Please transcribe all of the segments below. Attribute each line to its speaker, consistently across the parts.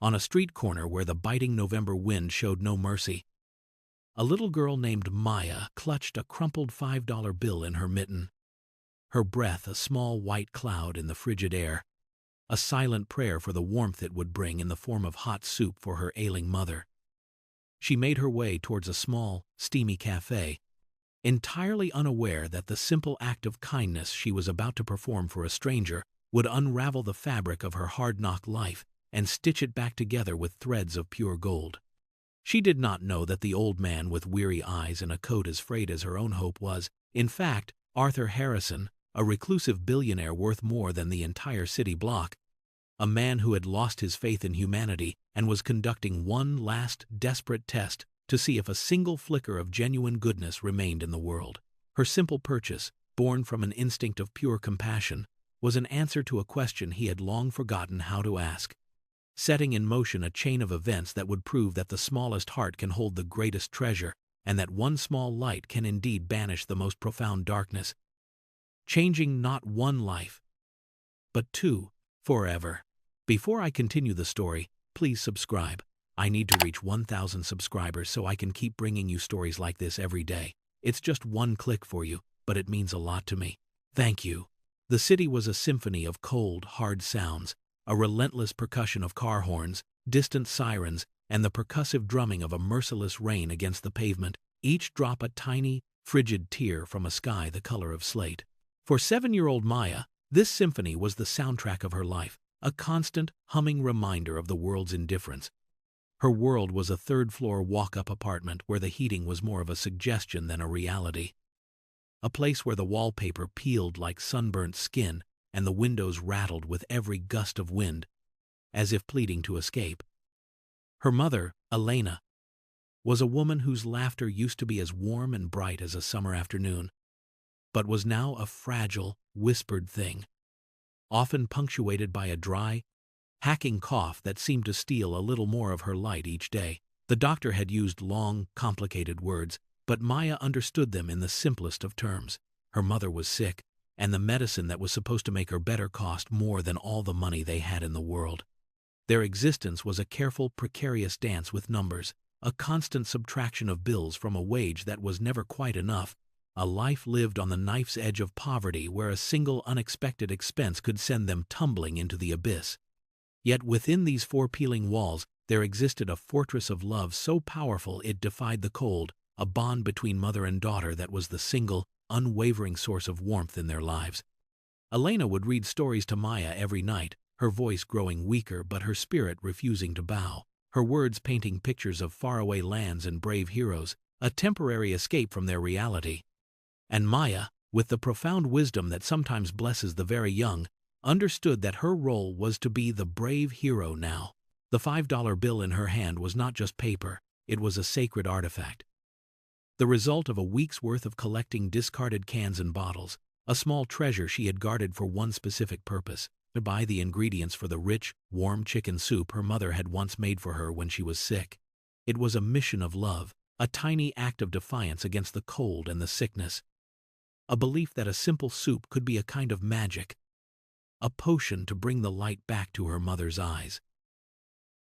Speaker 1: on a street corner where the biting November wind showed no mercy. A little girl named Maya clutched a crumpled $5 bill in her mitten. Her breath a small white cloud in the frigid air, a silent prayer for the warmth it would bring in the form of hot soup for her ailing mother. She made her way towards a small, steamy cafe, entirely unaware that the simple act of kindness she was about to perform for a stranger would unravel the fabric of her hard-knock life and stitch it back together with threads of pure gold. She did not know that the old man with weary eyes and a coat as frayed as her own hope was, in fact, Arthur Harrison, a reclusive billionaire worth more than the entire city block, a man who had lost his faith in humanity and was conducting one last desperate test to see if a single flicker of genuine goodness remained in the world. Her simple purchase, born from an instinct of pure compassion, was an answer to a question he had long forgotten how to ask, setting in motion a chain of events that would prove that the smallest heart can hold the greatest treasure, and that one small light can indeed banish the most profound darkness, changing not one life, but two, forever. Before I continue the story, please subscribe. I need to reach 1,000 subscribers so I can keep bringing you stories like this every day. It's just one click for you, but it means a lot to me. Thank you. The city was a symphony of cold, hard sounds, a relentless percussion of car horns, distant sirens, and the percussive drumming of a merciless rain against the pavement, each drop a tiny, frigid tear from a sky the color of slate. For 7-year-old Maya, this symphony was the soundtrack of her life, a constant, humming reminder of the world's indifference. Her world was a third-floor walk-up apartment where the heating was more of a suggestion than a reality. A place where the wallpaper peeled like sunburnt skin and the windows rattled with every gust of wind, as if pleading to escape. Her mother, Elena, was a woman whose laughter used to be as warm and bright as a summer afternoon, but was now a fragile, whispered thing, often punctuated by a dry, hacking cough that seemed to steal a little more of her light each day. The doctor had used long, complicated words, but Maya understood them in the simplest of terms. Her mother was sick, and the medicine that was supposed to make her better cost more than all the money they had in the world. Their existence was a careful, precarious dance with numbers, a constant subtraction of bills from a wage that was never quite enough, a life lived on the knife's edge of poverty where a single unexpected expense could send them tumbling into the abyss. Yet within these four peeling walls there existed a fortress of love so powerful it defied the cold, a bond between mother and daughter that was the single, unwavering source of warmth in their lives. Elena would read stories to Maya every night, her voice growing weaker but her spirit refusing to bow, her words painting pictures of faraway lands and brave heroes, a temporary escape from their reality. And Maya, with the profound wisdom that sometimes blesses the very young, understood that her role was to be the brave hero now. The $5 bill in her hand was not just paper, it was a sacred artifact. The result of a week's worth of collecting discarded cans and bottles, a small treasure she had guarded for one specific purpose, to buy the ingredients for the rich, warm chicken soup her mother had once made for her when she was sick. It was a mission of love, a tiny act of defiance against the cold and the sickness, a belief that a simple soup could be a kind of magic, a potion to bring the light back to her mother's eyes.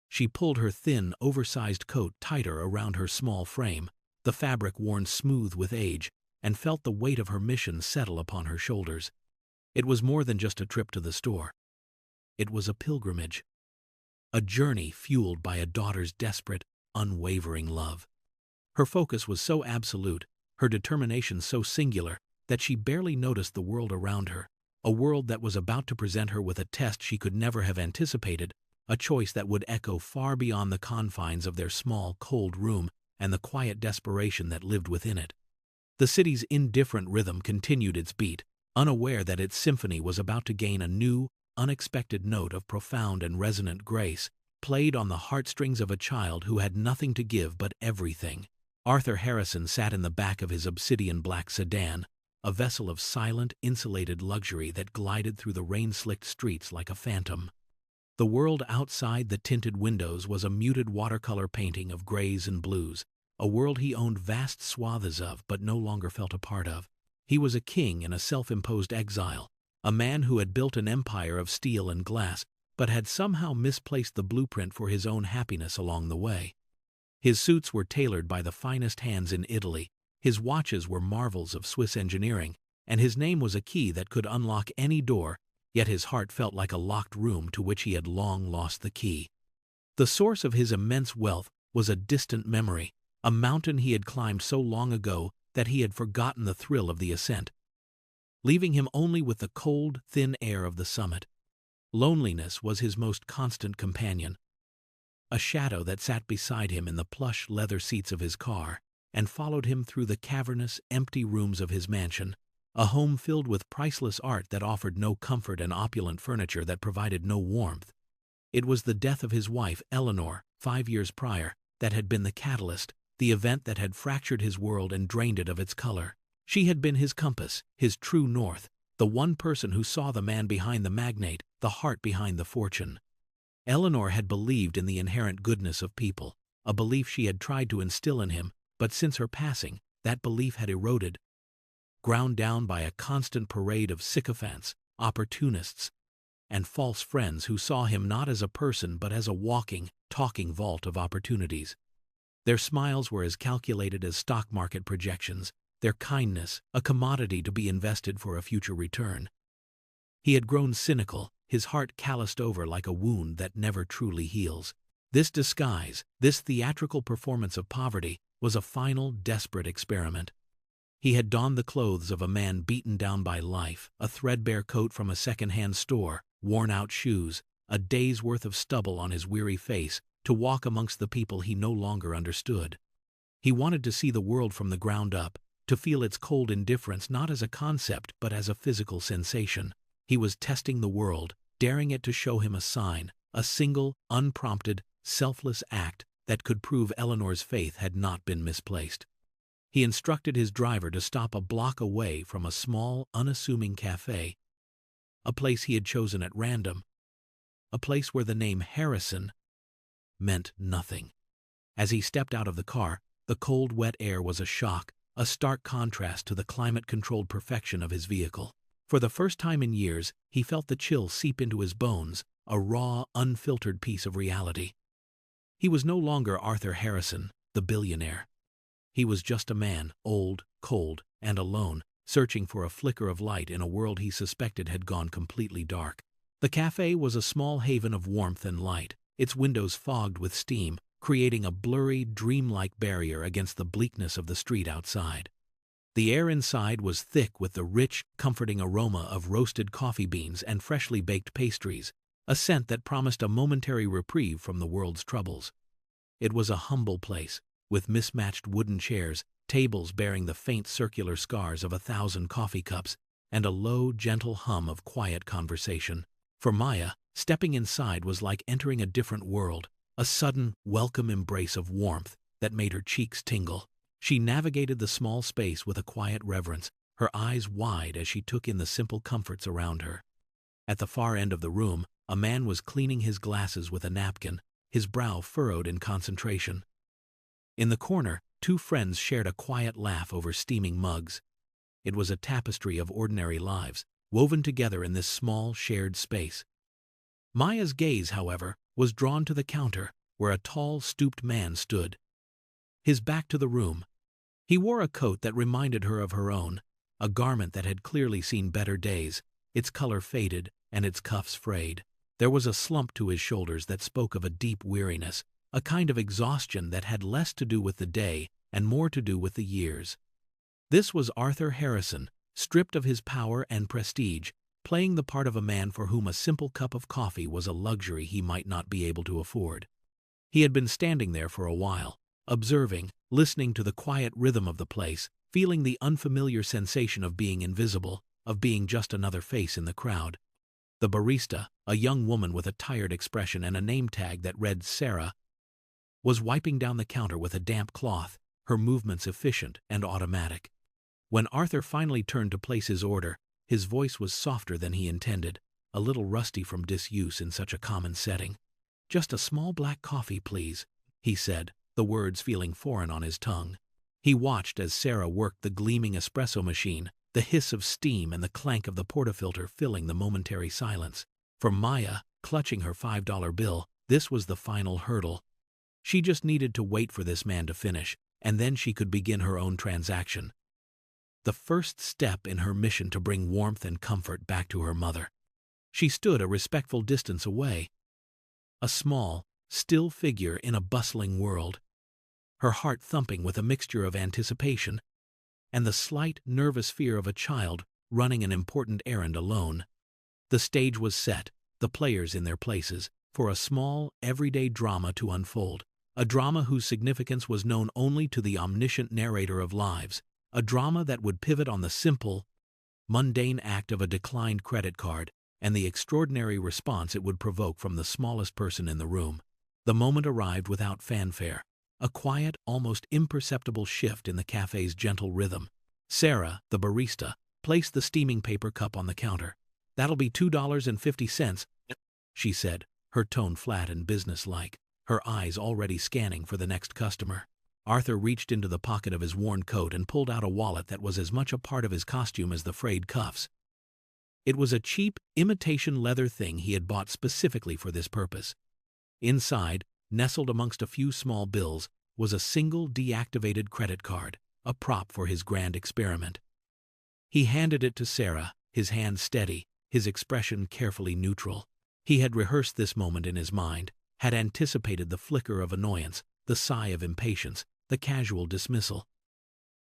Speaker 1: She pulled her thin, oversized coat tighter around her small frame, the fabric worn smooth with age, and felt the weight of her mission settle upon her shoulders. It was more than just a trip to the store. It was a pilgrimage, a journey fueled by a daughter's desperate, unwavering love. Her focus was so absolute, her determination so singular, that she barely noticed the world around her, a world that was about to present her with a test she could never have anticipated, a choice that would echo far beyond the confines of their small, cold room and the quiet desperation that lived within it. The city's indifferent rhythm continued its beat, unaware that its symphony was about to gain a new, unexpected note of profound and resonant grace, played on the heartstrings of a child who had nothing to give but everything. Arthur Harrison sat in the back of his obsidian-black sedan, a vessel of silent, insulated luxury that glided through the rain-slicked streets like a phantom. The world outside the tinted windows was a muted watercolor painting of grays and blues, a world he owned vast swathes of but no longer felt a part of. He was a king in a self-imposed exile, a man who had built an empire of steel and glass, but had somehow misplaced the blueprint for his own happiness along the way. His suits were tailored by the finest hands in Italy, his watches were marvels of Swiss engineering, and his name was a key that could unlock any door, yet his heart felt like a locked room to which he had long lost the key. The source of his immense wealth was a distant memory, a mountain he had climbed so long ago that he had forgotten the thrill of the ascent, leaving him only with the cold, thin air of the summit. Loneliness was his most constant companion, a shadow that sat beside him in the plush leather seats of his car and followed him through the cavernous, empty rooms of his mansion, a home filled with priceless art that offered no comfort and opulent furniture that provided no warmth. It was the death of his wife, Eleanor, 5 years prior, that had been the catalyst, the event that had fractured his world and drained it of its color. She had been his compass, his true north, the one person who saw the man behind the magnate, the heart behind the fortune. Eleanor had believed in the inherent goodness of people, a belief she had tried to instill in him, but since her passing, that belief had eroded, ground down by a constant parade of sycophants, opportunists, and false friends who saw him not as a person but as a walking, talking vault of opportunities. Their smiles were as calculated as stock market projections, their kindness a commodity to be invested for a future return. He had grown cynical, his heart calloused over like a wound that never truly heals. This disguise, this theatrical performance of poverty, was a final, desperate experiment. He had donned the clothes of a man beaten down by life, a threadbare coat from a second-hand store, worn-out shoes, a day's worth of stubble on his weary face, to walk amongst the people he no longer understood. He wanted to see the world from the ground up, to feel its cold indifference not as a concept but as a physical sensation. He was testing the world, daring it to show him a sign, a single, unprompted, selfless act that could prove Eleanor's faith had not been misplaced. He instructed his driver to stop a block away from a small, unassuming cafe, a place he had chosen at random, a place where the name Harrison meant nothing. As he stepped out of the car, the cold, wet air was a shock, a stark contrast to the climate-controlled perfection of his vehicle. For the first time in years, he felt the chill seep into his bones, a raw, unfiltered piece of reality. He was no longer Arthur Harrison, the billionaire. He was just a man, old, cold, and alone, searching for a flicker of light in a world he suspected had gone completely dark. The cafe was a small haven of warmth and light, its windows fogged with steam, creating a blurry, dreamlike barrier against the bleakness of the street outside. The air inside was thick with the rich, comforting aroma of roasted coffee beans and freshly baked pastries, a scent that promised a momentary reprieve from the world's troubles. It was a humble place, with mismatched wooden chairs, tables bearing the faint circular scars of 1,000 coffee cups, and a low, gentle hum of quiet conversation. For Maya, stepping inside was like entering a different world, a sudden, welcome embrace of warmth that made her cheeks tingle. She navigated the small space with a quiet reverence, her eyes wide as she took in the simple comforts around her. At the far end of the room, a man was cleaning his glasses with a napkin, his brow furrowed in concentration. In the corner, 2 friends shared a quiet laugh over steaming mugs. It was a tapestry of ordinary lives, woven together in this small, shared space. Maya's gaze, however, was drawn to the counter, where a tall, stooped man stood, his back to the room. He wore a coat that reminded her of her own, a garment that had clearly seen better days, its color faded and its cuffs frayed. There was a slump to his shoulders that spoke of a deep weariness, a kind of exhaustion that had less to do with the day and more to do with the years. This was Arthur Harrison, stripped of his power and prestige, playing the part of a man for whom a simple cup of coffee was a luxury he might not be able to afford. He had been standing there for a while, observing, listening to the quiet rhythm of the place, feeling the unfamiliar sensation of being invisible, of being just another face in the crowd. The barista, a young woman with a tired expression and a name tag that read Sarah, was wiping down the counter with a damp cloth, her movements efficient and automatic. When Arthur finally turned to place his order, his voice was softer than he intended, a little rusty from disuse in such a common setting. "Just a small black coffee, please," he said, the words feeling foreign on his tongue. He watched as Sarah worked the gleaming espresso machine, the hiss of steam and the clank of the portafilter filling the momentary silence. For Maya, clutching her $5 bill. This was the final hurdle. She just needed to wait for this man to finish, and then she could begin her own transaction. The first step in her mission to bring warmth and comfort back to her mother. She stood a respectful distance away. A small, still figure in a bustling world. Her heart thumping with a mixture of anticipation and the slight, nervous fear of a child running an important errand alone. The stage was set, the players in their places, for a small, everyday drama to unfold. A drama whose significance was known only to the omniscient narrator of lives. A drama that would pivot on the simple, mundane act of a declined credit card and the extraordinary response it would provoke from the smallest person in the room. The moment arrived without fanfare. A quiet, almost imperceptible shift in the cafe's gentle rhythm. Sarah, the barista, placed the steaming paper cup on the counter. "That'll be $2.50, she said, her tone flat and businesslike, her eyes already scanning for the next customer. Arthur reached into the pocket of his worn coat and pulled out a wallet that was as much a part of his costume as the frayed cuffs. It was a cheap, imitation leather thing he had bought specifically for this purpose. Inside, nestled amongst a few small bills, was a single deactivated credit card, a prop for his grand experiment. He handed it to Sarah, his hand steady, his expression carefully neutral. He had rehearsed this moment in his mind, had anticipated the flicker of annoyance, the sigh of impatience, the casual dismissal.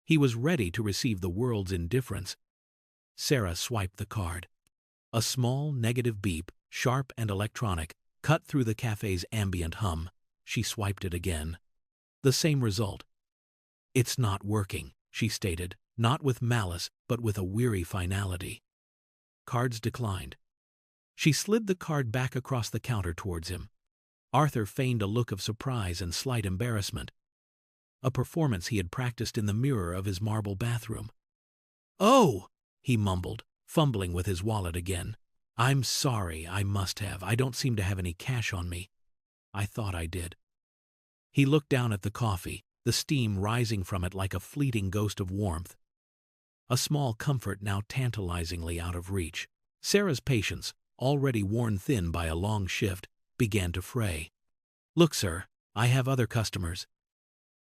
Speaker 1: He was ready to receive the world's indifference. Sarah swiped the card. A small, negative beep, sharp and electronic, cut through the cafe's ambient hum. She swiped it again. The same result. "It's not working," she stated, not with malice, but with a weary finality. Cards declined. She slid the card back across the counter towards him. Arthur feigned a look of surprise and slight embarrassment. A performance he had practiced in the mirror of his marble bathroom. "Oh!" he mumbled, fumbling with his wallet again. "I'm sorry, I must have. I don't seem to have any cash on me. I thought I did." He looked down at the coffee, the steam rising from it like a fleeting ghost of warmth. A small comfort now tantalizingly out of reach. Sarah's patience, already worn thin by a long shift, began to fray. "Look, sir, I have other customers."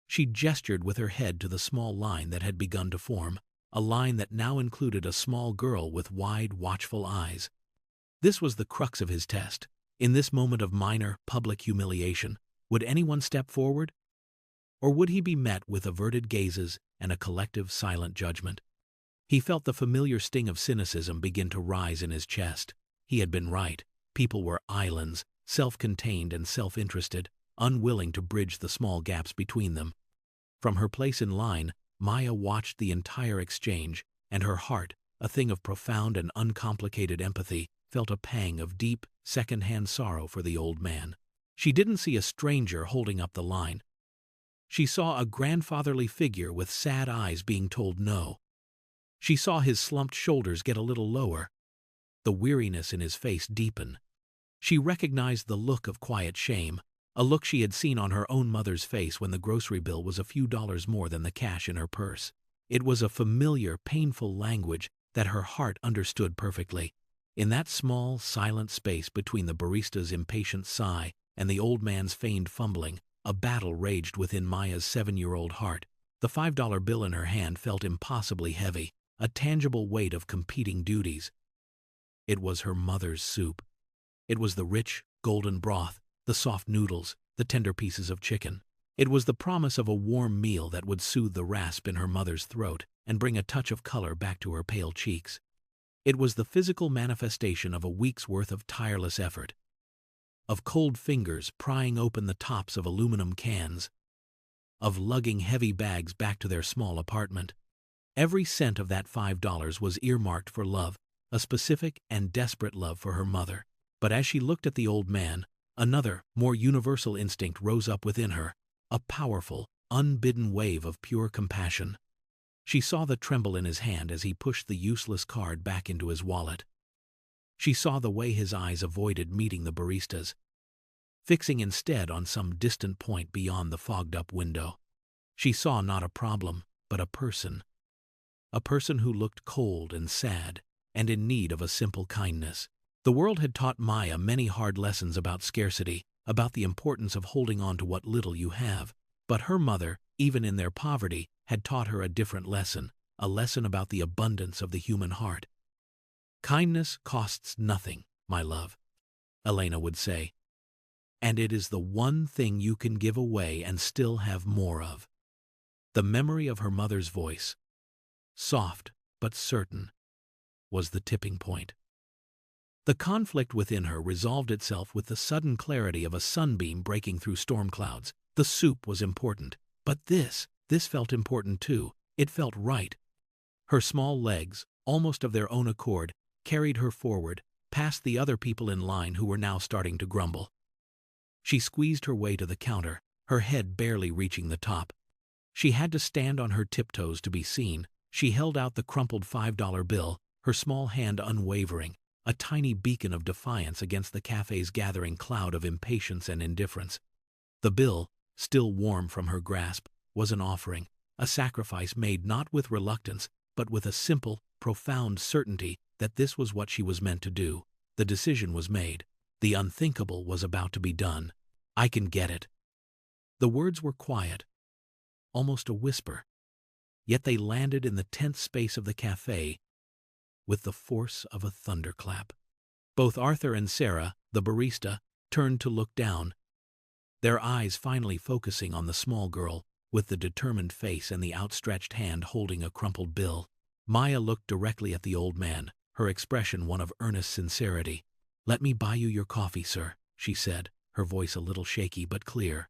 Speaker 1: She gestured with her head to the small line that had begun to form, a line that now included a small girl with wide, watchful eyes. This was the crux of his test. In this moment of minor, public humiliation, would anyone step forward? Or would he be met with averted gazes and a collective silent judgment? He felt the familiar sting of cynicism begin to rise in his chest. He had been right. People were islands, self-contained and self-interested, unwilling to bridge the small gaps between them. From her place in line, Maya watched the entire exchange, and her heart, a thing of profound and uncomplicated empathy, felt a pang of deep, second-hand sorrow for the old man. She didn't see a stranger holding up the line. She saw a grandfatherly figure with sad eyes being told no. She saw his slumped shoulders get a little lower, the weariness in his face deepen. She recognized the look of quiet shame, a look she had seen on her own mother's face when the grocery bill was a few dollars more than the cash in her purse. It was a familiar, painful language that her heart understood perfectly. In that small, silent space between the barista's impatient sigh and the old man's feigned fumbling, a battle raged within Maya's 7-year-old heart. The $5 bill in her hand felt impossibly heavy, a tangible weight of competing duties. It was her mother's soup. It was the rich, golden broth, the soft noodles, the tender pieces of chicken. It was the promise of a warm meal that would soothe the rasp in her mother's throat and bring a touch of color back to her pale cheeks. It was the physical manifestation of a week's worth of tireless effort, of cold fingers prying open the tops of aluminum cans, of lugging heavy bags back to their small apartment. Every cent of that $5 was earmarked for love, a specific and desperate love for her mother. But as she looked at the old man, another, more universal instinct rose up within her, a powerful, unbidden wave of pure compassion. She saw the tremble in his hand as he pushed the useless card back into his wallet. She saw the way his eyes avoided meeting the barista's, fixing instead on some distant point beyond the fogged-up window. She saw not a problem, but a person who looked cold and sad and in need of a simple kindness. The world had taught Maya many hard lessons about scarcity, about the importance of holding on to what little you have. But her mother, even in their poverty, had taught her a different lesson, a lesson about the abundance of the human heart. "Kindness costs nothing, my love," Elena would say, "and it is the one thing you can give away and still have more of." The memory of her mother's voice, soft but certain, was the tipping point. The conflict within her resolved itself with the sudden clarity of a sunbeam breaking through storm clouds. The soup was important, but this felt important too. It felt right. Her small legs, almost of their own accord, carried her forward, past the other people in line who were now starting to grumble. She squeezed her way to the counter, her head barely reaching the top. She had to stand on her tiptoes to be seen. She held out the crumpled $5 bill, her small hand unwavering, a tiny beacon of defiance against the cafe's gathering cloud of impatience and indifference. The bill, still warm from her grasp, was an offering, a sacrifice made not with reluctance, but with a simple, profound certainty that this was what she was meant to do. The decision was made. The unthinkable was about to be done. "I can get it." The words were quiet, almost a whisper, yet they landed in the tense space of the cafe with the force of a thunderclap. Both Arthur and Sarah, the barista, turned to look down, their eyes finally focusing on the small girl with the determined face and the outstretched hand holding a crumpled bill. Maya looked directly at the old man, her expression one of earnest sincerity. "Let me buy you your coffee, sir," she said, her voice a little shaky but clear.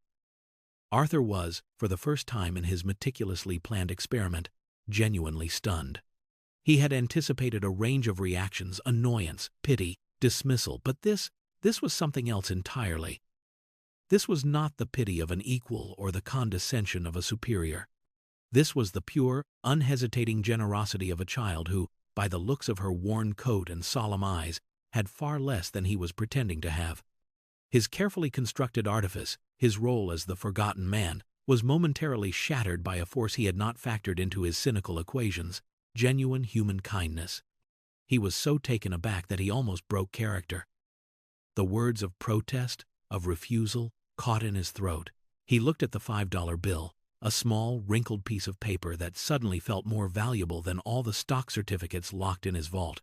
Speaker 1: Arthur was, for the first time in his meticulously planned experiment, genuinely stunned. He had anticipated a range of reactions: annoyance, pity, dismissal, but this was something else entirely. This was not the pity of an equal or the condescension of a superior. This was the pure, unhesitating generosity of a child who, by the looks of her worn coat and solemn eyes, had far less than he was pretending to have. His carefully constructed artifice, his role as the forgotten man, was momentarily shattered by a force he had not factored into his cynical equations: genuine human kindness. He was so taken aback that he almost broke character. The words of protest, of refusal, caught in his throat. He looked at the $5 bill, a small, wrinkled piece of paper that suddenly felt more valuable than all the stock certificates locked in his vault.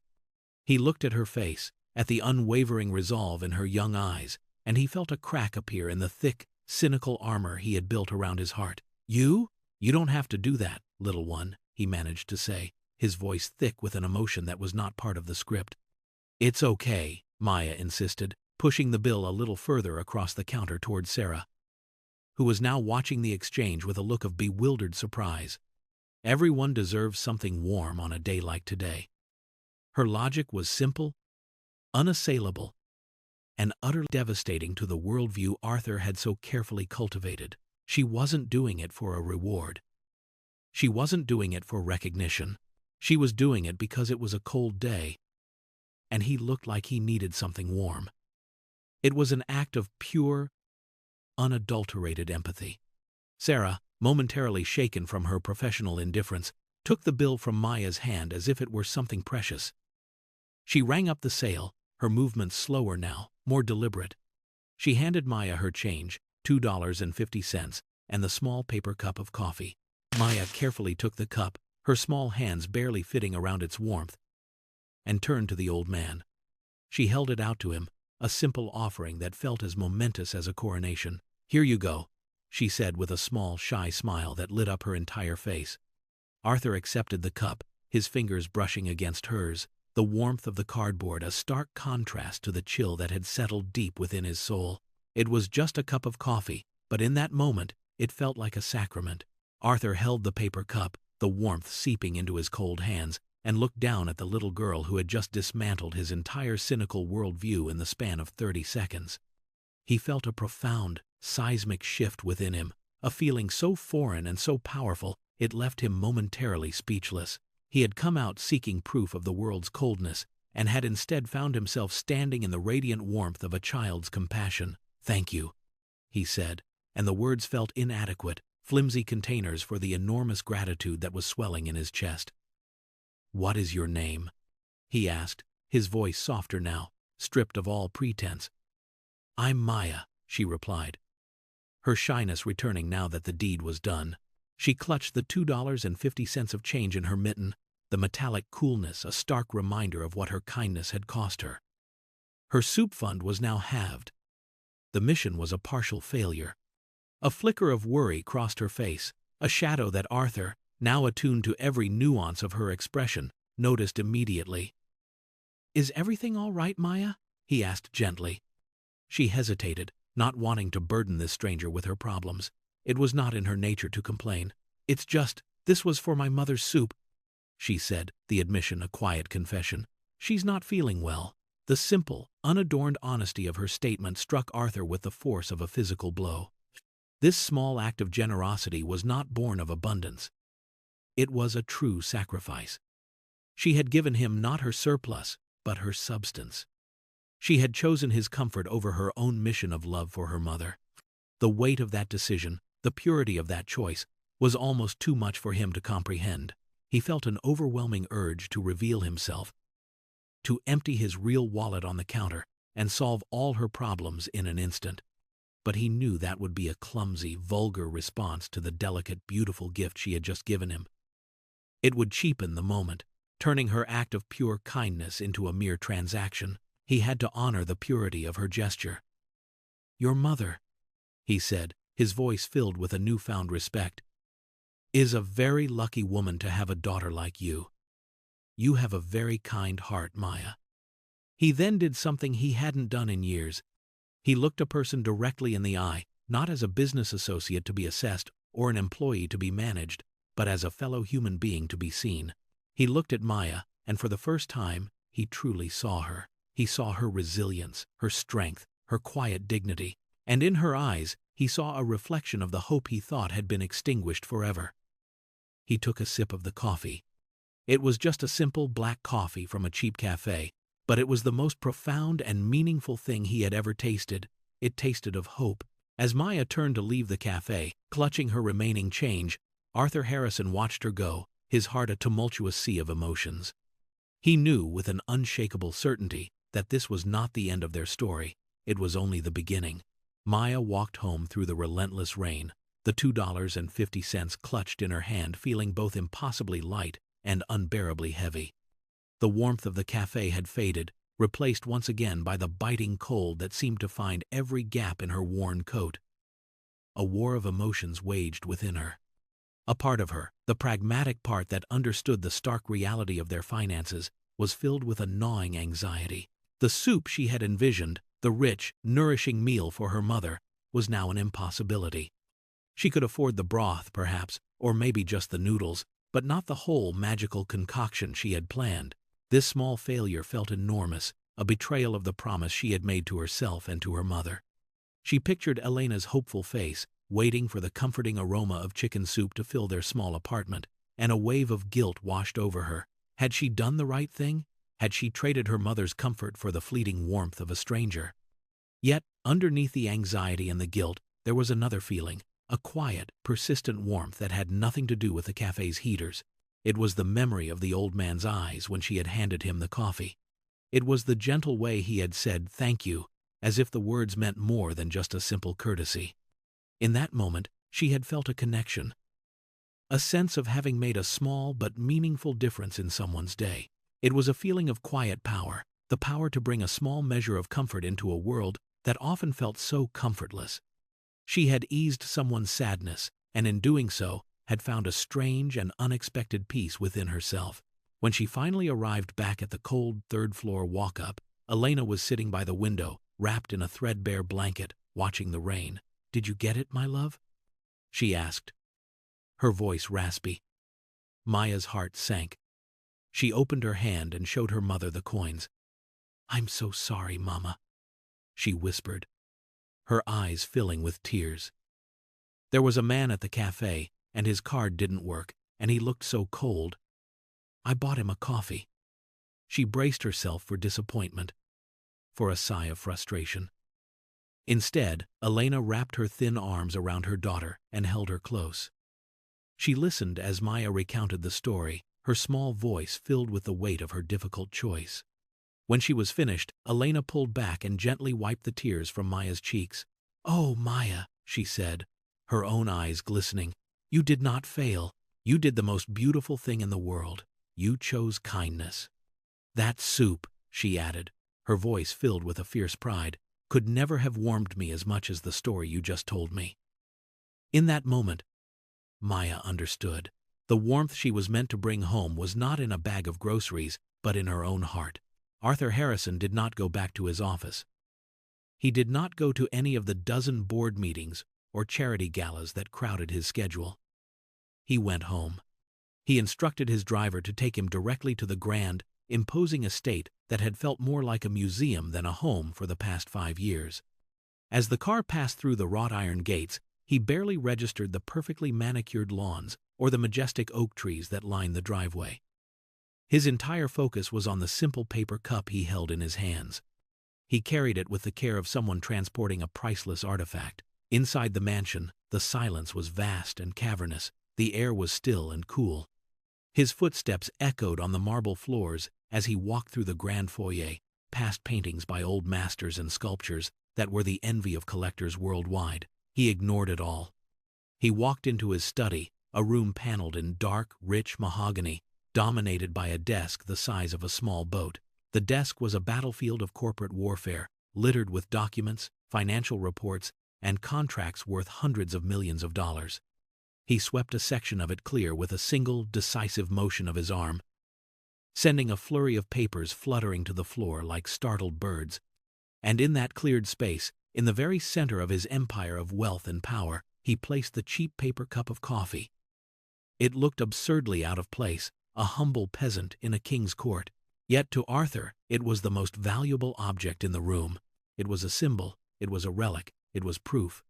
Speaker 1: He looked at her face, at the unwavering resolve in her young eyes, and he felt a crack appear in the thick, cynical armor he had built around his heart. You don't have to do that, little one," he managed to say, his voice thick with an emotion that was not part of the script. "It's okay," Maya insisted, pushing the bill a little further across the counter toward Sarah, who was now watching the exchange with a look of bewildered surprise. Everyone deserves something warm on a day like today. Her logic was simple, unassailable, and utterly devastating to the worldview Arthur had so carefully cultivated. She wasn't doing it for a reward. She wasn't doing it for recognition. She was doing it because it was a cold day, and he looked like he needed something warm. It was an act of pure, unadulterated empathy. Sarah, momentarily shaken from her professional indifference, took the bill from Maya's hand as if it were something precious. She rang up the sale, her movements slower now, more deliberate. She handed Maya her change, $2.50, and the small paper cup of coffee. Maya carefully took the cup, her small hands barely fitting around its warmth, and turned to the old man. She held it out to him, a simple offering that felt as momentous as a coronation. "Here you go," she said with a small, shy smile that lit up her entire face. Arthur accepted the cup, his fingers brushing against hers, the warmth of the cardboard a stark contrast to the chill that had settled deep within his soul. It was just a cup of coffee, but in that moment, it felt like a sacrament. Arthur held the paper cup, the warmth seeping into his cold hands, and looked down at the little girl who had just dismantled his entire cynical worldview in the span of 30 seconds. He felt a profound, seismic shift within him, a feeling so foreign and so powerful it left him momentarily speechless. He had come out seeking proof of the world's coldness, and had instead found himself standing in the radiant warmth of a child's compassion. "Thank you," he said, and the words felt inadequate, flimsy containers for the enormous gratitude that was swelling in his chest. "What is your name?" he asked, his voice softer now, stripped of all pretense. "I'm Maya," she replied, her shyness returning now that the deed was done. She clutched the $2.50 of change in her mitten, the metallic coolness a stark reminder of what her kindness had cost her. Her soup fund was now halved. The mission was a partial failure. A flicker of worry crossed her face, a shadow that Arthur, now attuned to every nuance of her expression, noticed immediately. "Is everything all right, Maya?" he asked gently. She hesitated, not wanting to burden this stranger with her problems. It was not in her nature to complain. "It's just, this was for my mother's soup," she said, the admission a quiet confession. "She's not feeling well." The simple, unadorned honesty of her statement struck Arthur with the force of a physical blow. This small act of generosity was not born of abundance. It was a true sacrifice. She had given him not her surplus, but her substance. She had chosen his comfort over her own mission of love for her mother. The weight of that decision, the purity of that choice, was almost too much for him to comprehend. He felt an overwhelming urge to reveal himself, to empty his real wallet on the counter and solve all her problems in an instant. But he knew that would be a clumsy, vulgar response to the delicate, beautiful gift she had just given him. It would cheapen the moment, turning her act of pure kindness into a mere transaction. He had to honor the purity of her gesture. "Your mother," he said, his voice filled with a newfound respect, "is a very lucky woman to have a daughter like you. You have a very kind heart, Maya." He then did something he hadn't done in years. He looked a person directly in the eye, not as a business associate to be assessed or an employee to be managed, but as a fellow human being to be seen. He looked at Maya, and for the first time, he truly saw her. He saw her resilience, her strength, her quiet dignity, and in her eyes he saw a reflection of the hope he thought had been extinguished forever. He took a sip of the coffee. It was just a simple black coffee from a cheap cafe, but it was the most profound and meaningful thing he had ever tasted. It tasted of hope. As Maya turned to leave the cafe, clutching her remaining change, Arthur Harrison watched her go, his heart a tumultuous sea of emotions. He knew with an unshakable certainty that this was not the end of their story. It was only the beginning. Maya walked home through the relentless rain, the $2.50 clutched in her hand, feeling both impossibly light and unbearably heavy. The warmth of the cafe had faded, replaced once again by the biting cold that seemed to find every gap in her worn coat. A war of emotions waged within her. A part of her, the pragmatic part that understood the stark reality of their finances, was filled with a gnawing anxiety. The soup she had envisioned, the rich, nourishing meal for her mother, was now an impossibility. She could afford the broth, perhaps, or maybe just the noodles, but not the whole magical concoction she had planned. This small failure felt enormous, a betrayal of the promise she had made to herself and to her mother. She pictured Elena's hopeful face, waiting for the comforting aroma of chicken soup to fill their small apartment, and a wave of guilt washed over her. Had she done the right thing? Had she traded her mother's comfort for the fleeting warmth of a stranger? Yet, underneath the anxiety and the guilt, there was another feeling, a quiet, persistent warmth that had nothing to do with the cafe's heaters. It was the memory of the old man's eyes when she had handed him the coffee. It was the gentle way he had said "thank you," as if the words meant more than just a simple courtesy. In that moment, she had felt a connection, a sense of having made a small but meaningful difference in someone's day. It was a feeling of quiet power, the power to bring a small measure of comfort into a world that often felt so comfortless. She had eased someone's sadness, and in doing so, had found a strange and unexpected peace within herself. When she finally arrived back at the cold third-floor walk-up, Elena was sitting by the window, wrapped in a threadbare blanket, watching the rain. "Did you get it, my love?" she asked, her voice raspy. Maya's heart sank. She opened her hand and showed her mother the coins. "I'm so sorry, Mama," she whispered, her eyes filling with tears. There was a man at the cafe, and his card didn't work, and he looked so cold. "I bought him a coffee." She braced herself for disappointment, for a sigh of frustration. Instead, Elena wrapped her thin arms around her daughter and held her close. She listened as Maya recounted the story, her small voice filled with the weight of her difficult choice. When she was finished, Elena pulled back and gently wiped the tears from Maya's cheeks. "Oh, Maya," she said, her own eyes glistening. "You did not fail. You did the most beautiful thing in the world. You chose kindness. That soup," she added, her voice filled with a fierce pride, "could never have warmed me as much as the story you just told me." In that moment, Maya understood. The warmth she was meant to bring home was not in a bag of groceries, but in her own heart. Arthur Harrison did not go back to his office. He did not go to any of the dozen board meetings or charity galas that crowded his schedule. He went home. He instructed his driver to take him directly to the grand, imposing estate that had felt more like a museum than a home for the past 5 years. As the car passed through the wrought iron gates, he barely registered the perfectly manicured lawns or the majestic oak trees that lined the driveway. His entire focus was on the simple paper cup he held in his hands. He carried it with the care of someone transporting a priceless artifact. Inside the mansion, the silence was vast and cavernous. The air was still and cool. His footsteps echoed on the marble floors as he walked through the grand foyer, past paintings by old masters and sculptures that were the envy of collectors worldwide. He ignored it all. He walked into his study, a room paneled in dark, rich mahogany, dominated by a desk the size of a small boat. The desk was a battlefield of corporate warfare, littered with documents, financial reports, and contracts worth hundreds of millions of dollars. He swept a section of it clear with a single, decisive motion of his arm, sending a flurry of papers fluttering to the floor like startled birds. And in that cleared space, in the very center of his empire of wealth and power, he placed the cheap paper cup of coffee. It looked absurdly out of place, a humble peasant in a king's court. Yet to Arthur, it was the most valuable object in the room. It was a symbol, it was a relic, it was proof.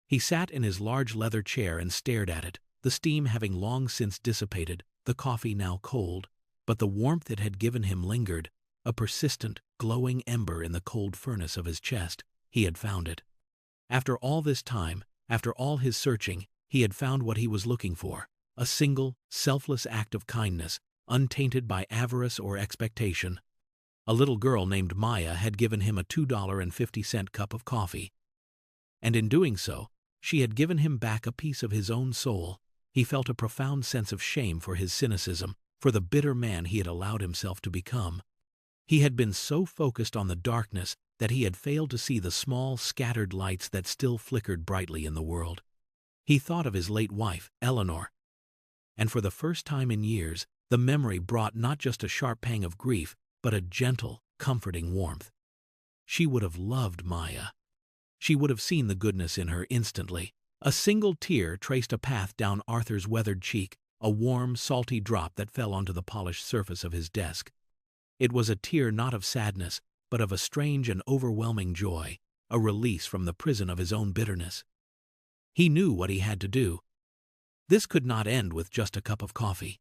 Speaker 1: He sat in his large leather chair and stared at it, the steam having long since dissipated, the coffee now cold, but the warmth it had given him lingered, a persistent, glowing ember in the cold furnace of his chest. He had found it. After all this time, after all his searching, he had found what he was looking for, a single, selfless act of kindness, untainted by avarice or expectation. A little girl named Maya had given him a $2.50 cup of coffee. And in doing so, she had given him back a piece of his own soul. He felt a profound sense of shame for his cynicism, for the bitter man he had allowed himself to become. He had been so focused on the darkness that he had failed to see the small, scattered lights that still flickered brightly in the world. He thought of his late wife, Eleanor. And for the first time in years, the memory brought not just a sharp pang of grief, but a gentle, comforting warmth. She would have loved Maya. She would have seen the goodness in her instantly. A single tear traced a path down Arthur's weathered cheek, a warm, salty drop that fell onto the polished surface of his desk. It was a tear not of sadness, but of a strange and overwhelming joy, a release from the prison of his own bitterness. He knew what he had to do. This could not end with just a cup of coffee.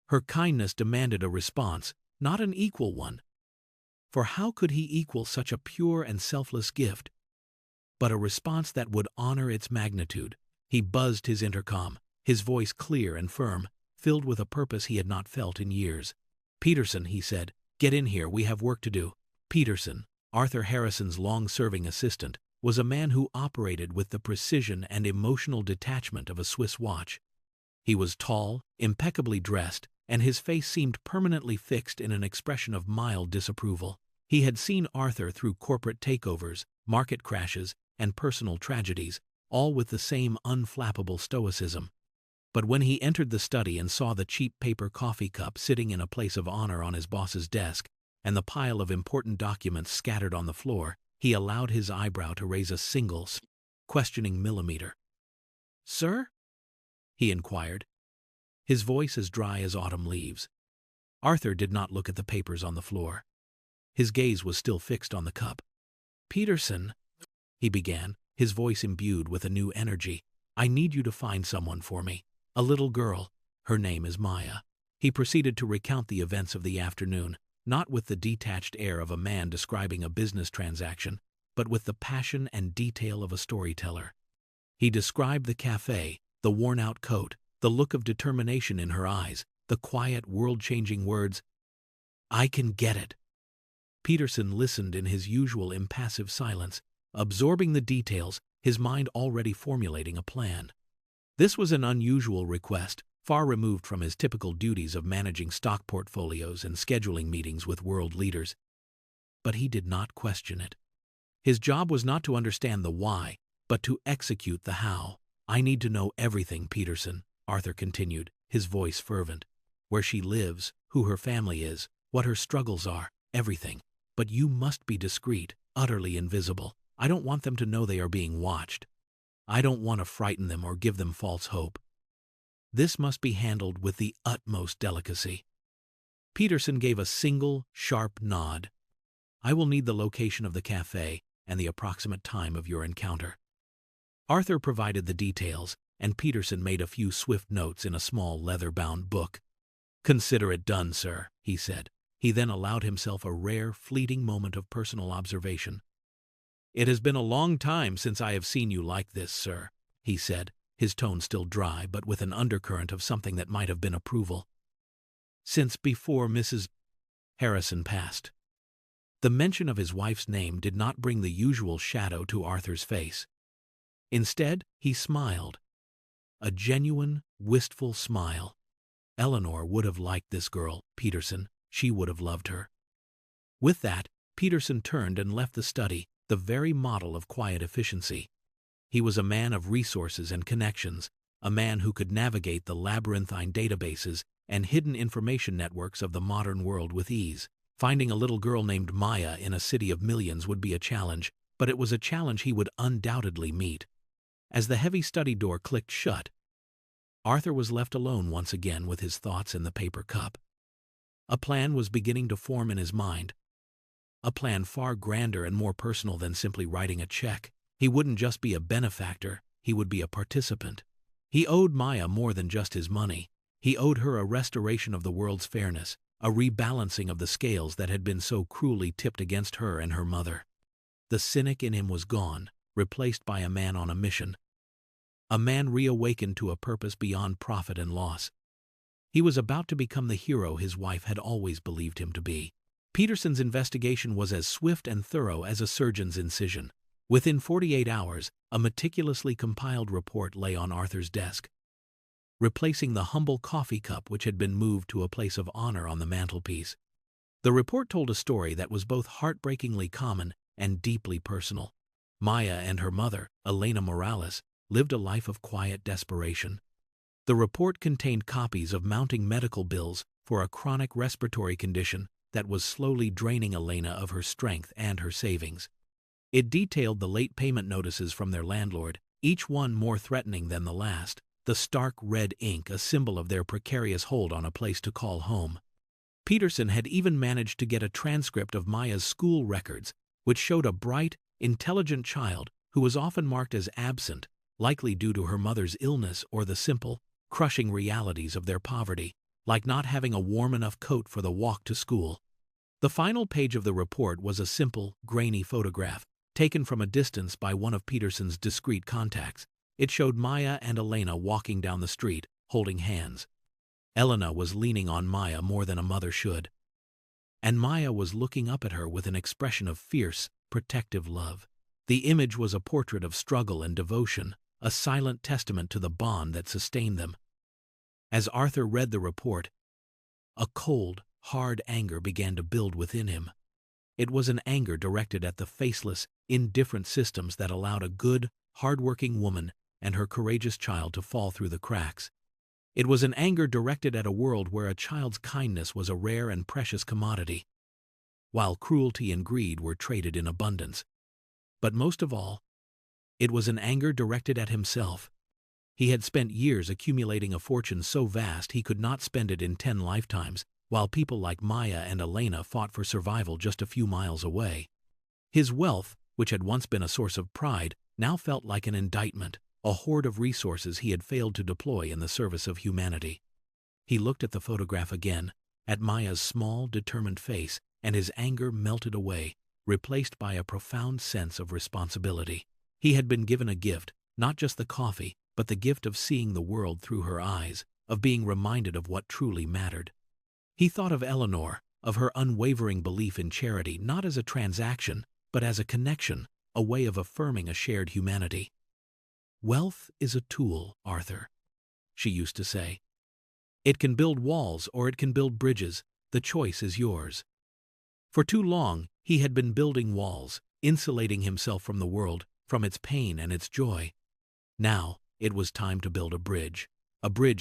Speaker 1: Her kindness demanded a response, not an equal one. For how could he equal such a pure and selfless gift? But a response that would honor its magnitude. He buzzed his intercom, his voice clear and firm, filled with a purpose he had not felt in years. "Peterson," he said, "get in here, we have work to do." Peterson, Arthur Harrison's long-serving assistant, was a man who operated with the precision and emotional detachment of a Swiss watch. He was tall, impeccably dressed, and his face seemed permanently fixed in an expression of mild disapproval. He had seen Arthur through corporate takeovers, market crashes, and personal tragedies, all with the same unflappable stoicism. But when he entered the study and saw the cheap paper coffee cup sitting in a place of honor on his boss's desk, and the pile of important documents scattered on the floor, he allowed his eyebrow to raise a single, questioning millimeter. "Sir?" he inquired, his voice as dry as autumn leaves. Arthur did not look at the papers on the floor. His gaze was still fixed on the cup. "Peterson," he began, his voice imbued with a new energy, "I need you to find someone for me. A little girl. Her name is Maya." He proceeded to recount the events of the afternoon, not with the detached air of a man describing a business transaction, but with the passion and detail of a storyteller. He described the cafe, the worn-out coat, the look of determination in her eyes, the quiet, world-changing words, "I can get it." Peterson listened in his usual impassive silence, absorbing the details, his mind already formulating a plan. This was an unusual request, far removed from his typical duties of managing stock portfolios and scheduling meetings with world leaders. But he did not question it. His job was not to understand the why, but to execute the how. "I need to know everything, Peterson," Arthur continued, his voice fervent. "Where she lives, who her family is, what her struggles are, everything. But you must be discreet, utterly invisible. I don't want them to know they are being watched. I don't want to frighten them or give them false hope. This must be handled with the utmost delicacy." Peterson gave a single, sharp nod. "I will need the location of the cafe and the approximate time of your encounter." Arthur provided the details, and Peterson made a few swift notes in a small leather-bound book. "Consider it done, sir," he said. He then allowed himself a rare, fleeting moment of personal observation. "It has been a long time since I have seen you like this, sir," he said, his tone still dry but with an undercurrent of something that might have been approval. "Since before Mrs. Harrison passed." The mention of his wife's name did not bring the usual shadow to Arthur's face. Instead, he smiled. A genuine, wistful smile. Eleanor would have liked this girl, Peterson. She would have loved her. With that, Peterson turned and left the study, the very model of quiet efficiency. He was a man of resources and connections, a man who could navigate the labyrinthine databases and hidden information networks of the modern world with ease. Finding a little girl named Maya in a city of millions would be a challenge, but it was a challenge he would undoubtedly meet. As the heavy study door clicked shut, Arthur was left alone once again with his thoughts in the paper cup. A plan was beginning to form in his mind. A plan far grander and more personal than simply writing a check. He wouldn't just be a benefactor, he would be a participant. He owed Maya more than just his money. He owed her a restoration of the world's fairness, a rebalancing of the scales that had been so cruelly tipped against her and her mother. The cynic in him was gone, replaced by a man on a mission. A man reawakened to a purpose beyond profit and loss. He was about to become the hero his wife had always believed him to be. Peterson's investigation was as swift and thorough as a surgeon's incision. Within 48 hours, a meticulously compiled report lay on Arthur's desk, replacing the humble coffee cup which had been moved to a place of honor on the mantelpiece. The report told a story that was both heartbreakingly common and deeply personal. Maya and her mother, Elena Morales, lived a life of quiet desperation. The report contained copies of mounting medical bills for a chronic respiratory condition that was slowly draining Elena of her strength and her savings. It detailed the late payment notices from their landlord, each one more threatening than the last, the stark red ink a symbol of their precarious hold on a place to call home. Peterson had even managed to get a transcript of Maya's school records, which showed a bright, intelligent child who was often marked as absent, likely due to her mother's illness or the simple, crushing realities of their poverty, like not having a warm enough coat for the walk to school. The final page of the report was a simple, grainy photograph, taken from a distance by one of Peterson's discreet contacts. It showed Maya and Elena walking down the street, holding hands. Elena was leaning on Maya more than a mother should, and Maya was looking up at her with an expression of fierce, protective love. The image was a portrait of struggle and devotion, a silent testament to the bond that sustained them. As Arthur read the report, a cold, hard anger began to build within him. It was an anger directed at the faceless, indifferent systems that allowed a good, hard-working woman and her courageous child to fall through the cracks. It was an anger directed at a world where a child's kindness was a rare and precious commodity, while cruelty and greed were traded in abundance. But most of all, it was an anger directed at himself. He had spent years accumulating a fortune so vast he could not spend it in 10 lifetimes, while people like Maya and Elena fought for survival just a few miles away. His wealth, which had once been a source of pride, now felt like an indictment, a hoard of resources he had failed to deploy in the service of humanity. He looked at the photograph again, at Maya's small, determined face, and his anger melted away, replaced by a profound sense of responsibility. He had been given a gift, not just the coffee, but the gift of seeing the world through her eyes, of being reminded of what truly mattered. He thought of Eleanor, of her unwavering belief in charity not as a transaction, but as a connection, a way of affirming a shared humanity. "Wealth is a tool, Arthur," she used to say. "It can build walls or it can build bridges. The choice is yours." For too long, he had been building walls, insulating himself from the world, from its pain and its joy. Now, it was time to build a bridge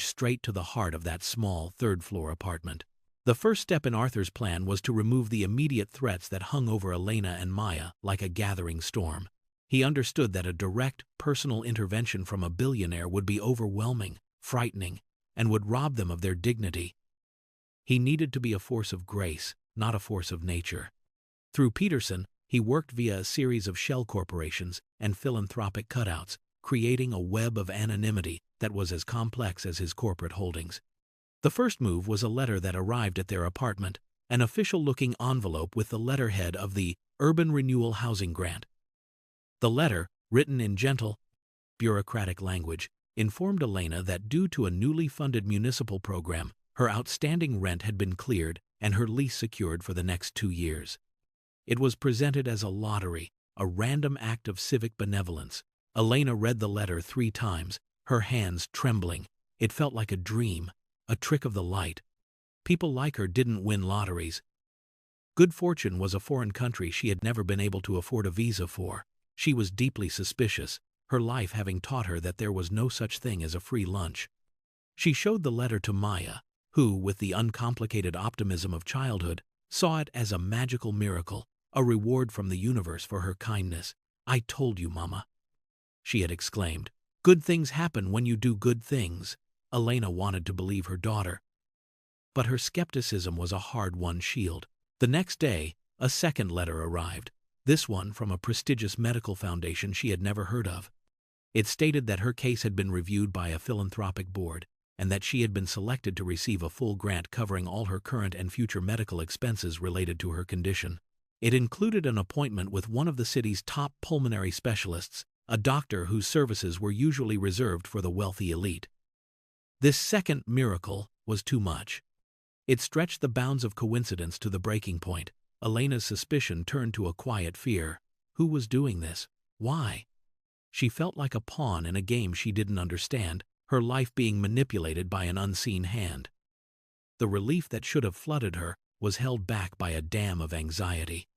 Speaker 1: straight to the heart of that small third-floor apartment. The first step in Arthur's plan was to remove the immediate threats that hung over Elena and Maya like a gathering storm. He understood that a direct, personal intervention from a billionaire would be overwhelming, frightening, and would rob them of their dignity. He needed to be a force of grace, not a force of nature. Through Peterson, he worked via a series of shell corporations and philanthropic cutouts, creating a web of anonymity that was as complex as his corporate holdings. The first move was a letter that arrived at their apartment, an official-looking envelope with the letterhead of the Urban Renewal Housing Grant. The letter, written in gentle, bureaucratic language, informed Elena that due to a newly funded municipal program, her outstanding rent had been cleared and her lease secured for the next 2 years. It was presented as a lottery, a random act of civic benevolence. Elena read the letter 3 times, her hands trembling. It felt like a dream, a trick of the light. People like her didn't win lotteries. Good fortune was a foreign country she had never been able to afford a visa for. She was deeply suspicious, her life having taught her that there was no such thing as a free lunch. She showed the letter to Maya, who, with the uncomplicated optimism of childhood, saw it as a magical miracle, a reward from the universe for her kindness. "I told you, Mama," she had exclaimed. "Good things happen when you do good things." Elena wanted to believe her daughter, but her skepticism was a hard-won shield. The next day, a second letter arrived, this one from a prestigious medical foundation she had never heard of. It stated that her case had been reviewed by a philanthropic board, and that she had been selected to receive a full grant covering all her current and future medical expenses related to her condition. It included an appointment with one of the city's top pulmonary specialists, a doctor whose services were usually reserved for the wealthy elite. This second miracle was too much. It stretched the bounds of coincidence to the breaking point. Elena's suspicion turned to a quiet fear. Who was doing this? Why? She felt like a pawn in a game she didn't understand, her life being manipulated by an unseen hand. The relief that should have flooded her was held back by a dam of anxiety.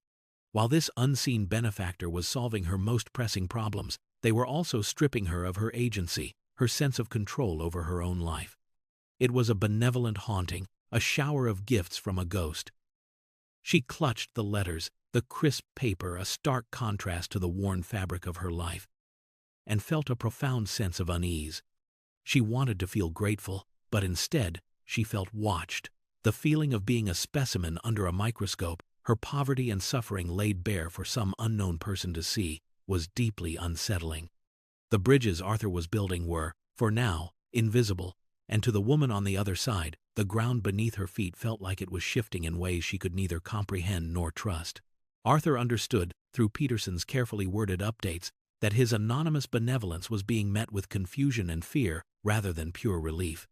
Speaker 1: While this unseen benefactor was solving her most pressing problems, they were also stripping her of her agency, her sense of control over her own life. It was a benevolent haunting, a shower of gifts from a ghost. She clutched the letters, the crisp paper, a stark contrast to the worn fabric of her life, and felt a profound sense of unease. She wanted to feel grateful, but instead, she felt watched. The feeling of being a specimen under a microscope, her poverty and suffering laid bare for some unknown person to see, was deeply unsettling. The bridges Arthur was building were, for now, invisible, and to the woman on the other side, the ground beneath her feet felt like it was shifting in ways she could neither comprehend nor trust. Arthur understood, through Peterson's carefully worded updates, that his anonymous benevolence was being met with confusion and fear rather than pure relief.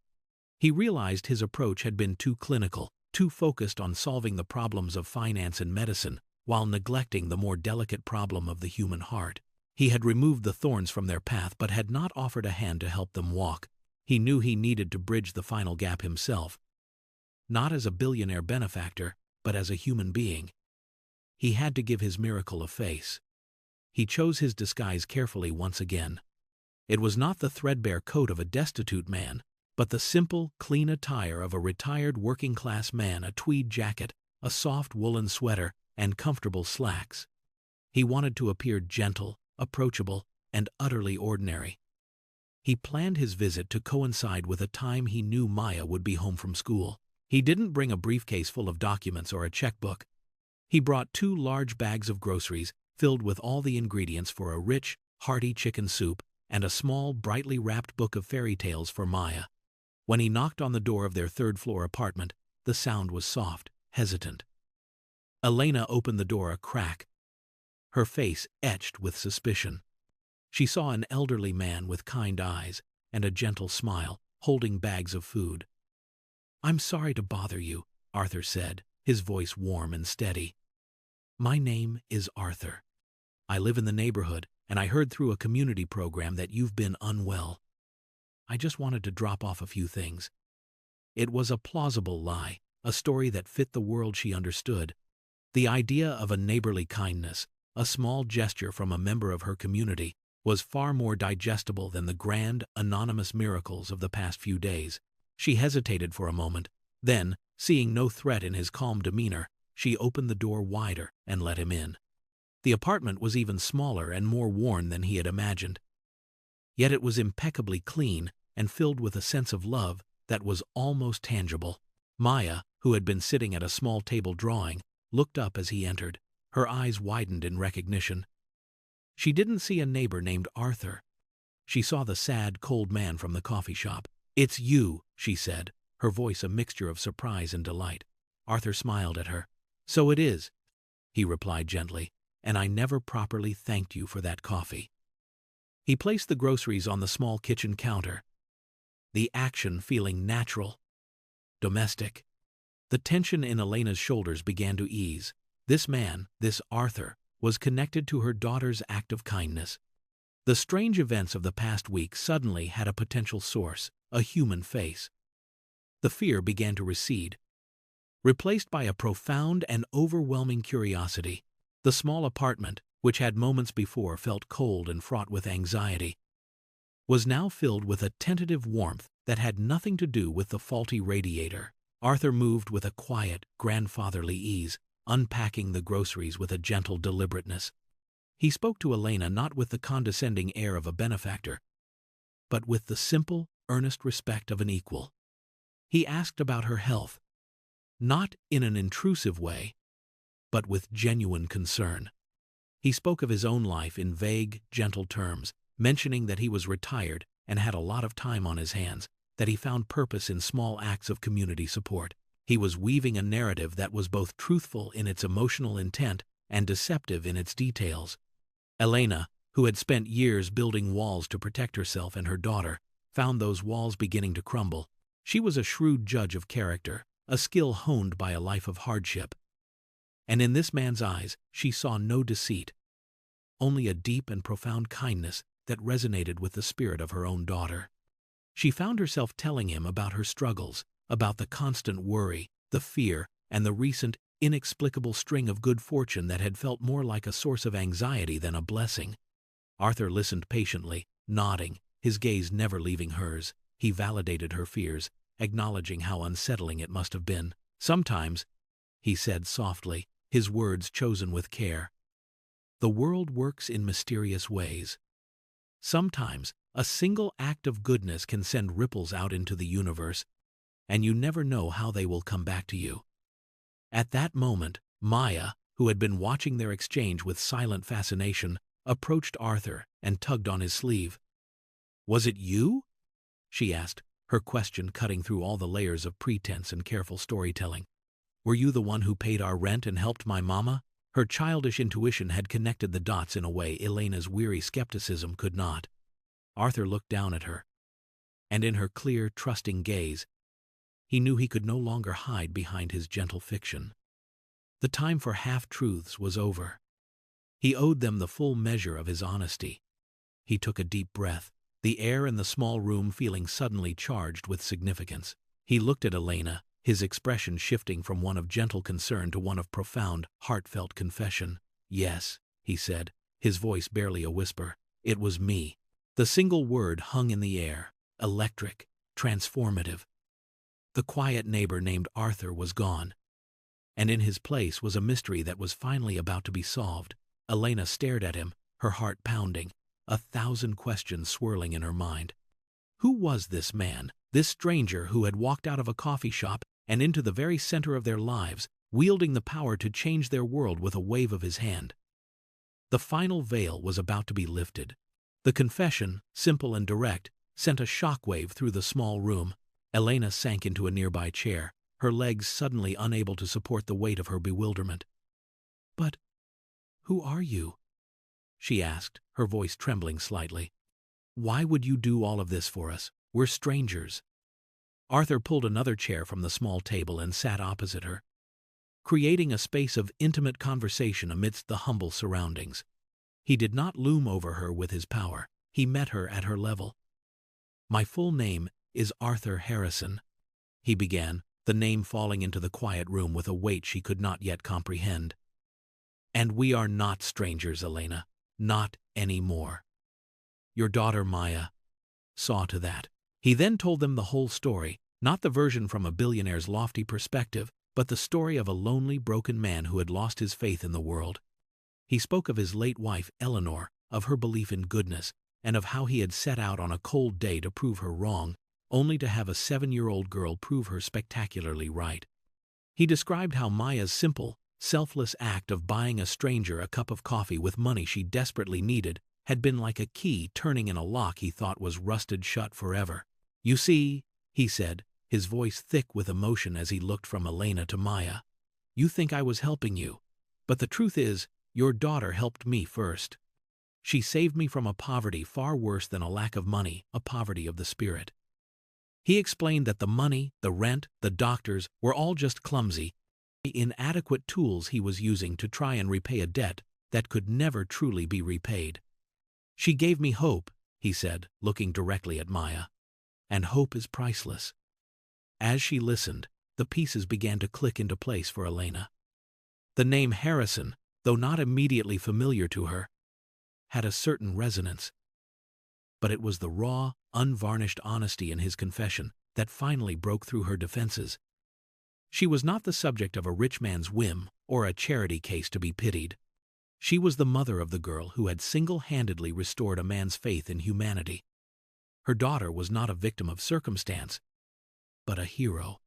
Speaker 1: He realized his approach had been too clinical, too focused on solving the problems of finance and medicine, while neglecting the more delicate problem of the human heart. He had removed the thorns from their path but had not offered a hand to help them walk. He knew he needed to bridge the final gap himself, not as a billionaire benefactor, but as a human being. He had to give his miracle a face. He chose his disguise carefully once again. It was not the threadbare coat of a destitute man, but the simple, clean attire of a retired working-class man, a tweed jacket, a soft woolen sweater, and comfortable slacks. He wanted to appear gentle, approachable, and utterly ordinary. He planned his visit to coincide with a time he knew Maya would be home from school. He didn't bring a briefcase full of documents or a checkbook. He brought 2 large bags of groceries filled with all the ingredients for a rich, hearty chicken soup and a small, brightly wrapped book of fairy tales for Maya. When he knocked on the door of their third-floor apartment, the sound was soft, hesitant. Elena opened the door a crack, her face etched with suspicion. She saw an elderly man with kind eyes and a gentle smile, holding bags of food. "I'm sorry to bother you," Arthur said, his voice warm and steady. "My name is Arthur. I live in the neighborhood, and I heard through a community program that you've been unwell. I just wanted to drop off a few things." It was a plausible lie, a story that fit the world she understood. The idea of a neighborly kindness, a small gesture from a member of her community, was far more digestible than the grand, anonymous miracles of the past few days. She hesitated for a moment. Then, seeing no threat in his calm demeanor, she opened the door wider and let him in. The apartment was even smaller and more worn than he had imagined. Yet it was impeccably clean and filled with a sense of love that was almost tangible. Maya, who had been sitting at a small table drawing, looked up as he entered. Her eyes widened in recognition. She didn't see a neighbor named Arthur. She saw the sad, cold man from the coffee shop. "It's you," she said, her voice a mixture of surprise and delight. Arthur smiled at her. "So it is," he replied gently, "and I never properly thanked you for that coffee." He placed the groceries on the small kitchen counter, the action feeling natural, domestic. The tension in Elena's shoulders began to ease. This man, this Arthur, was connected to her daughter's act of kindness. The strange events of the past week suddenly had a potential source, a human face. The fear began to recede, replaced by a profound and overwhelming curiosity. The small apartment, which had moments before felt cold and fraught with anxiety, was now filled with a tentative warmth that had nothing to do with the faulty radiator. Arthur moved with a quiet, grandfatherly ease, unpacking the groceries with a gentle deliberateness. He spoke to Elena not with the condescending air of a benefactor, but with the simple, earnest respect of an equal. He asked about her health, not in an intrusive way, but with genuine concern. He spoke of his own life in vague, gentle terms, mentioning that he was retired and had a lot of time on his hands, that he found purpose in small acts of community support. He was weaving a narrative that was both truthful in its emotional intent and deceptive in its details. Elena, who had spent years building walls to protect herself and her daughter, found those walls beginning to crumble. She was a shrewd judge of character, a skill honed by a life of hardship. And in this man's eyes, she saw no deceit, only a deep and profound kindness that resonated with the spirit of her own daughter. She found herself telling him about her struggles, about the constant worry, the fear, and the recent, inexplicable string of good fortune that had felt more like a source of anxiety than a blessing. Arthur listened patiently, nodding, his gaze never leaving hers. He validated her fears, acknowledging how unsettling it must have been. "Sometimes," he said softly, his words chosen with care, "the world works in mysterious ways. Sometimes, a single act of goodness can send ripples out into the universe, and you never know how they will come back to you." At that moment, Maya, who had been watching their exchange with silent fascination, approached Arthur and tugged on his sleeve. "Was it you?" she asked, her question cutting through all the layers of pretense and careful storytelling. "Were you the one who paid our rent and helped my mama?" Her childish intuition had connected the dots in a way Elena's weary skepticism could not. Arthur looked down at her, and in her clear, trusting gaze, he knew he could no longer hide behind his gentle fiction. The time for half-truths was over. He owed them the full measure of his honesty. He took a deep breath, the air in the small room feeling suddenly charged with significance. He looked at Elena, his expression shifting from one of gentle concern to one of profound, heartfelt confession. "Yes," he said, his voice barely a whisper. "It was me." The single word hung in the air, electric, transformative. The quiet neighbor named Arthur was gone, and in his place was a mystery that was finally about to be solved. Elena stared at him, her heart pounding, 1,000 questions swirling in her mind. Who was this man, this stranger who had walked out of a coffee shop and into the very center of their lives, wielding the power to change their world with a wave of his hand? The final veil was about to be lifted. The confession, simple and direct, sent a shockwave through the small room. Elena sank into a nearby chair, her legs suddenly unable to support the weight of her bewilderment. "But who are you?" she asked, her voice trembling slightly. "Why would you do all of this for us? We're strangers." Arthur pulled another chair from the small table and sat opposite her. creating a space of intimate conversation amidst the humble surroundings. He did not loom over her with his power. He met her at her level. "My full name is Arthur Harrison," he began, the name falling into the quiet room with a weight she could not yet comprehend. "And we are not strangers, Elena. Not anymore. Your daughter Maya saw to that." He then told them the whole story, not the version from a billionaire's lofty perspective, but the story of a lonely, broken man who had lost his faith in the world. He spoke of his late wife, Eleanor, of her belief in goodness, and of how he had set out on a cold day to prove her wrong, only to have a 7-year-old girl prove her spectacularly right. He described how Maya's simple, selfless act of buying a stranger a cup of coffee with money she desperately needed had been like a key turning in a lock he thought was rusted shut forever. "You see," he said, his voice thick with emotion as he looked from Elena to Maya, "you think I was helping you, but the truth is, your daughter helped me first. She saved me from a poverty far worse than a lack of money, a poverty of the spirit." He explained that the money, the rent, the doctors were all just clumsy, inadequate tools he was using to try and repay a debt that could never truly be repaid. "She gave me hope," he said, looking directly at Maya. "And hope is priceless." As she listened, the pieces began to click into place for Elena. The name Harrison, though not immediately familiar to her, had a certain resonance. But it was the raw, unvarnished honesty in his confession that finally broke through her defenses. She was not the subject of a rich man's whim or a charity case to be pitied. She was the mother of the girl who had single-handedly restored a man's faith in humanity. Her daughter was not a victim of circumstance, but a hero.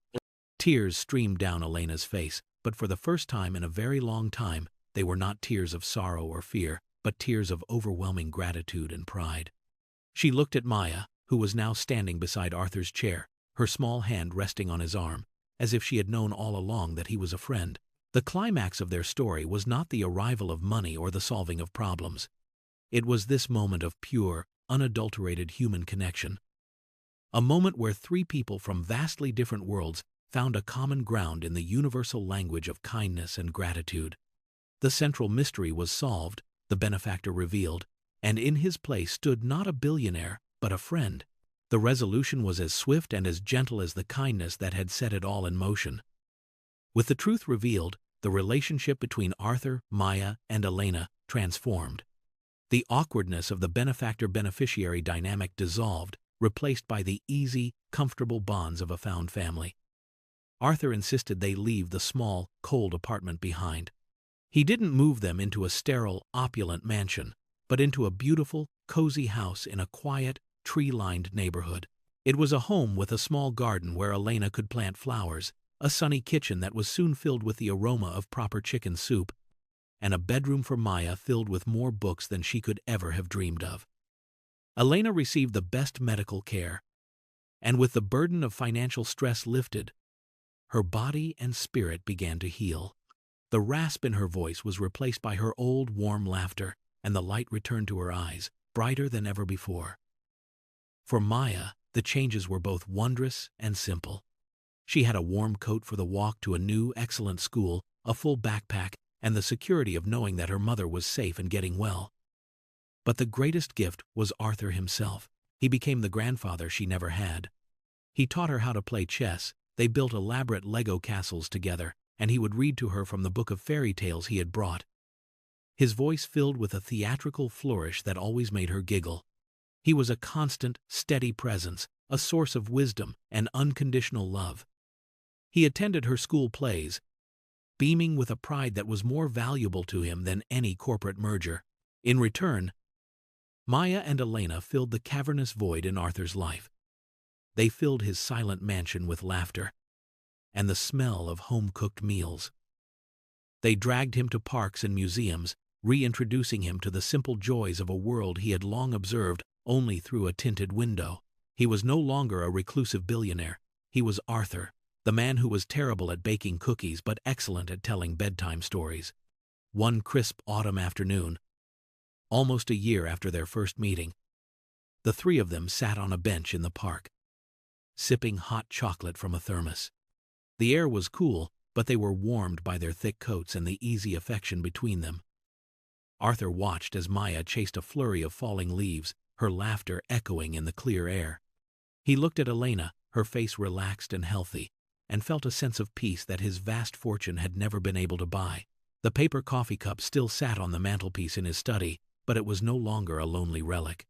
Speaker 1: Tears streamed down Elena's face, but for the first time in a very long time, they were not tears of sorrow or fear, but tears of overwhelming gratitude and pride. She looked at Maya, who was now standing beside Arthur's chair, her small hand resting on his arm, as if she had known all along that he was a friend. The climax of their story was not the arrival of money or the solving of problems. It was this moment of pure, unadulterated human connection. A moment where three people from vastly different worlds found a common ground in the universal language of kindness and gratitude. The central mystery was solved, the benefactor revealed, and in his place stood not a billionaire, but a friend. The resolution was as swift and as gentle as the kindness that had set it all in motion. With the truth revealed, the relationship between Arthur, Maya, and Elena transformed. The awkwardness of the benefactor-beneficiary dynamic dissolved, replaced by the easy, comfortable bonds of a found family. Arthur insisted they leave the small, cold apartment behind. He didn't move them into a sterile, opulent mansion, but into a beautiful, cozy house in a quiet, tree-lined neighborhood. It was a home with a small garden where Elena could plant flowers, a sunny kitchen that was soon filled with the aroma of proper chicken soup, and a bedroom for Maya filled with more books than she could ever have dreamed of. Elena received the best medical care, and with the burden of financial stress lifted, her body and spirit began to heal. The rasp in her voice was replaced by her old, warm laughter, and the light returned to her eyes, brighter than ever before. For Maya, the changes were both wondrous and simple. She had a warm coat for the walk to a new, excellent school, a full backpack, and the security of knowing that her mother was safe and getting well. But the greatest gift was Arthur himself. He became the grandfather she never had. He taught her how to play chess, they built elaborate Lego castles together, and he would read to her from the book of fairy tales he had brought. His voice filled with a theatrical flourish that always made her giggle. He was a constant, steady presence, a source of wisdom and unconditional love. He attended her school plays, beaming with a pride that was more valuable to him than any corporate merger. In return, Maya and Elena filled the cavernous void in Arthur's life. They filled his silent mansion with laughter and the smell of home-cooked meals. They dragged him to parks and museums, reintroducing him to the simple joys of a world he had long observed only through a tinted window. He was no longer a reclusive billionaire. He was Arthur, the man who was terrible at baking cookies but excellent at telling bedtime stories. One crisp autumn afternoon, almost a year after their first meeting, the three of them sat on a bench in the park, sipping hot chocolate from a thermos. The air was cool, but they were warmed by their thick coats and the easy affection between them. Arthur watched as Maya chased a flurry of falling leaves, her laughter echoing in the clear air. He looked at Elena, her face relaxed and healthy, and felt a sense of peace that his vast fortune had never been able to buy. The paper coffee cup still sat on the mantelpiece in his study, but it was no longer a lonely relic.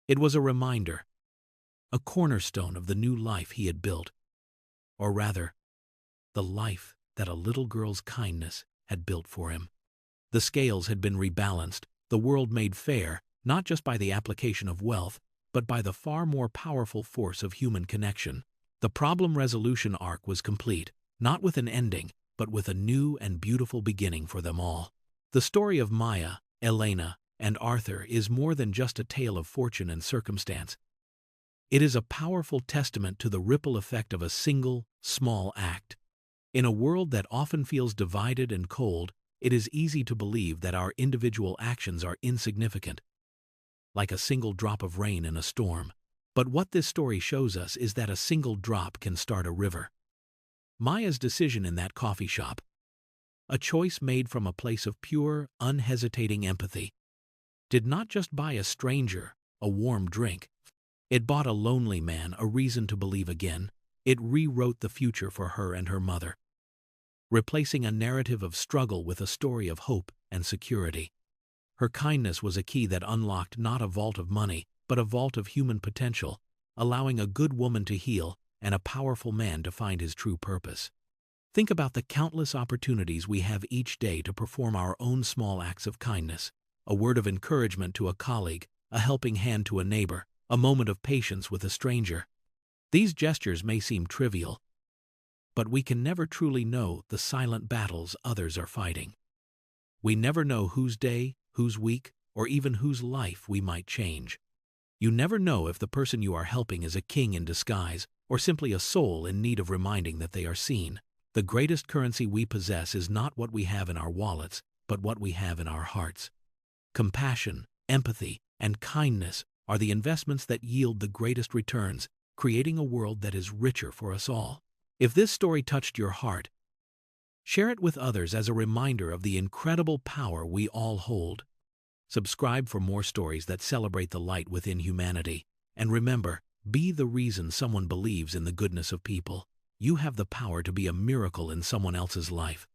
Speaker 1: It was a reminder, a cornerstone of the new life he had built. Or rather, the life that a little girl's kindness had built for him. The scales had been rebalanced, the world made fair, not just by the application of wealth, but by the far more powerful force of human connection. The problem resolution arc was complete, not with an ending, but with a new and beautiful beginning for them all. The story of Maya, Elena, and Arthur is more than just a tale of fortune and circumstance. It is a powerful testament to the ripple effect of a single, small act. In a world that often feels divided and cold, it is easy to believe that our individual actions are insignificant, like a single drop of rain in a storm. But what this story shows us is that a single drop can start a river. Maya's decision in that coffee shop, a choice made from a place of pure, unhesitating empathy, did not just buy a stranger a warm drink. It bought a lonely man a reason to believe again. It rewrote the future for her and her mother, replacing a narrative of struggle with a story of hope and security. Her kindness was a key that unlocked not a vault of money, but a vault of human potential, allowing a good woman to heal and a powerful man to find his true purpose. Think about the countless opportunities we have each day to perform our own small acts of kindness, a word of encouragement to a colleague, a helping hand to a neighbor, a moment of patience with a stranger. These gestures may seem trivial, but we can never truly know the silent battles others are fighting. We never know whose day, whose week, or even whose life we might change. You never know if the person you are helping is a king in disguise or simply a soul in need of reminding that they are seen. The greatest currency we possess is not what we have in our wallets, but what we have in our hearts. Compassion, empathy, and kindness are the investments that yield the greatest returns, creating a world that is richer for us all. If this story touched your heart, share it with others as a reminder of the incredible power we all hold. Subscribe for more stories that celebrate the light within humanity. And remember, be the reason someone believes in the goodness of people. You have the power to be a miracle in someone else's life.